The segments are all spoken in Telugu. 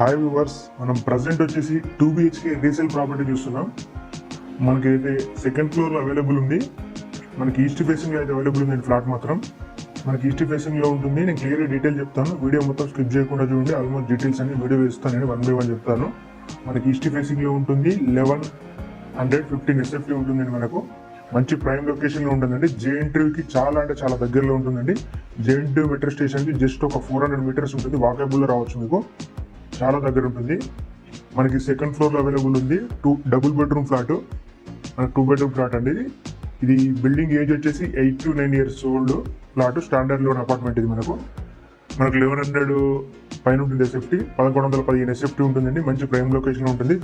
హాయ్ వ్యూవర్స్, మనం ప్రజెంట్ వచ్చేసి 2 BHK రీసేల్ ప్రాపర్టీ చూస్తున్నాం. మనకైతే సెకండ్ ఫ్లోర్ అవైలబుల్ ఉంది. మనకి ఈస్ట్ ఫేసింగ్ లో అయితే అవైలబుల్ ఉంది. ఫ్లాట్ మాత్రం మనకి ఈస్ట్ ఫేసింగ్ లో ఉంటుంది. నేను క్లియర్గా డీటెయిల్ చెప్తాను. వీడియో మొత్తం స్కిప్ చేయకుండా చూడండి. ఆల్మోస్ట్ డీటెయిల్స్ అన్ని వీడియో వేస్తాను. నేను 1 by 1 చెప్తాను. మనకి ఈస్ట్ ఫేసింగ్ లో ఉంటుంది. 1115 SFT ఉంటుందండి. మనకు మంచి ప్రైమ్ లొకేషన్ లో ఉంటుందండి. జేఎన్టీయూకి చాలా అంటే చాలా దగ్గరలో ఉంటుందండి. జేఎన్టీయూ మెట్రో స్టేషన్ కి జస్ట్ ఒక 400 meters ఉంటుంది. వాకబుల్ లో రావచ్చు. మీకు చాలా దగ్గర ఉంటుంది. మనకి సెకండ్ ఫ్లోర్ లో అవైలబుల్ ఉంది. Double bedroom flat. మనకి 2 bedroom ఫ్లాట్ అండి. ఇది బిల్డింగ్ ఏజ్ వచ్చేసి 8 to 9 years old flat. Standard loan apartment ఇది. మనకు 1100 పైన ఉంటుంది SFT. 1115 SFT ఉంటుందండి. మంచి ప్రైమ్ లొకేషన్ ఉంటుంది.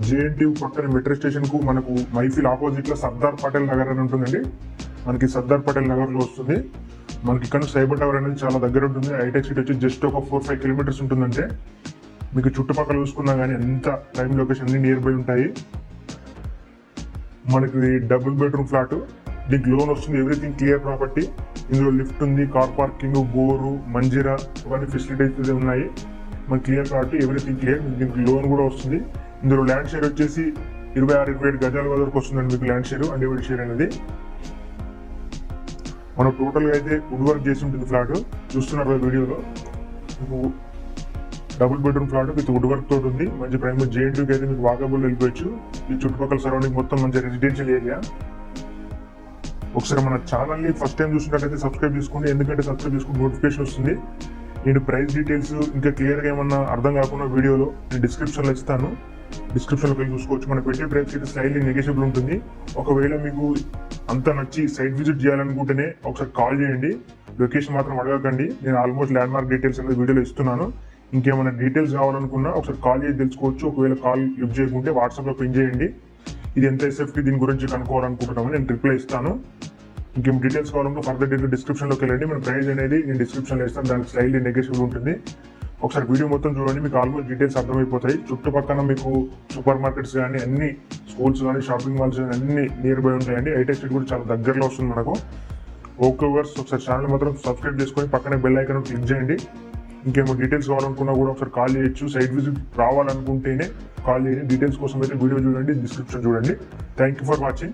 జేఎన్టీయూ పక్కన మెట్రో స్టేషన్ కు మనకు మైఫిల్ ఆపోజిట్ లో సర్దార్ పటేల్ నగర్ అని ఉంటుందండి. మనకి సర్దార్ పటేల్ నగర్ లో వస్తుంది. మనకి ఇక్కడ సైబర్ టవర్ అనేది చాలా దగ్గర ఉంటుంది. హైటెక్ సిటీ వచ్చి జస్ట్ ఒక 4-5 kilometers ఉంటుందంటే మీకు చుట్టుపక్కల చూసుకున్నా కానీ ఎంత ప్రైమ్ లొకేషన్ అన్ని నియర్ బై ఉంటాయి. మనకి డబుల్ బెడ్రూమ్ ఫ్లాట్. దీనికి లోన్ వస్తుంది. Everything clear property. ఇందులో లిఫ్ట్ ఉంది, కార్ పార్కింగ్, బోరు, మంజీరా ఇవన్నీ ఫెసిలిటీస్ ఉన్నాయి. మనకి క్లియర్ కాబట్టి ఎవ్రీథింగ్ క్లియర్. దీనికి లోన్ కూడా వస్తుంది. ఇందులో ల్యాండ్ షేర్ వచ్చేసి 26-27 గజాల వరకు వస్తుందండి మీకు ల్యాండ్ షేర్, అన్డివైడెడ్ షేర్ అనేది. మనం టోటల్ గా అయితే వుడ్ వర్క్ చేసి ఉంటుంది ఫ్లాట్. చూస్తున్నారు వీడియోలో. మీకు double bedroom flat with wood work తోటి ఉంది. మంచి ప్రైమ్ జేఎన్టీయూకి అయితే మీకు వాకబుల్ వెళ్ళిపోవచ్చు. ఈ చుట్టుపక్కల సరౌండింగ్ మొత్తం మంచి రెసిడెన్షియల్ ఏరియా. ఒకసారి మన ఛానల్ ని ఫస్ట్ టైం చూసినట్లయితే సబ్స్క్రైబ్ చేసుకోండి. ఎందుకంటే సబ్స్క్రైబ్ చేసుకుని నోటిఫికేషన్ వస్తుంది. నేను ప్రైస్ డీటెయిల్స్ ఇంకా క్లియర్ గా ఏమన్నా అర్థం కాకుండా వీడియోలో నేను డిస్క్రిప్షన్ లో ఇస్తాను. డిస్క్రిప్షన్ లో వెళ్ళి చూసుకోవచ్చు. మనం పెట్టే ప్రైస్ అయితే స్లైడ్లీ నెగోషియబుల్ ఉంటుంది. ఒకవేళ మీకు అంత నచ్చి సైట్ విజిట్ చేయాలనుకుంటేనే ఒకసారి కాల్ చేయండి. లొకేషన్ మాత్రం అడగకండి. నేను ఆల్మోస్ట్ ల్యాండ్ మార్క్ డీటెయిల్స్ అనేది వీడియోలో ఇస్తున్నాను. ఇంకేమైనా డీటెయిల్స్ కావాలనుకున్నా ఒకసారి కాల్ చేసి తెలుసుకోవచ్చు. ఒకవేళ కాల్ లిఫ్ట్ చేయకుంటే వాట్సాప్ లో పిన్ చేయండి. ఇది ఎంత SFT దీని గురించి కనుక్కోవాలనుకుంటున్నామని నేను రిప్లై ఇస్తాను. ఇంకేం డీటెయిల్స్ కావాలంటే ఫర్దర్ డీటెయిల్ డిస్క్రిప్షన్ లోకి వెళ్ళండి. మన ప్రైస్ అనేది నేను డిస్క్రిప్షన్ లో ఇస్తాను. దానికి స్లైడ్లీ నెగోషియబుల్ ఉంటుంది. ఒకసారి వీడియో మొత్తం చూడండి. మీకు ఆల్మోస్ట్ డీటెయిల్స్ అర్థమైపోతాయి. చుట్టుపక్కల మీకు సూపర్ మార్కెట్స్ కానీ అన్ని స్కూల్స్ కానీ షాపింగ్ మాల్స్ కానీ అన్ని నియర్ బై ఉంటాయండి. హైటెక్ సిటీ కూడా చాలా దగ్గరలో వస్తుంది మనకు. ఓకే వ్యూవర్స్, ఒకసారి ఛానల్ మాత్రం సబ్స్క్రైబ్ చేసుకొని పక్కనే బెల్ ఐకాన్ క్లిక్ చేయండి. ఇంకేమో డీటెయిల్స్ కావాలనుకున్నా కూడా ఒకసారి కాల్ చేయొచ్చు. సైట్ విజిట్ రావాలనుకుంటేనే కాల్ చేయండి. డీటెయిల్స్ కోసం అయితే వీడియో చూడండి, డిస్క్రిప్షన్ చూడండి. Thank you for watching.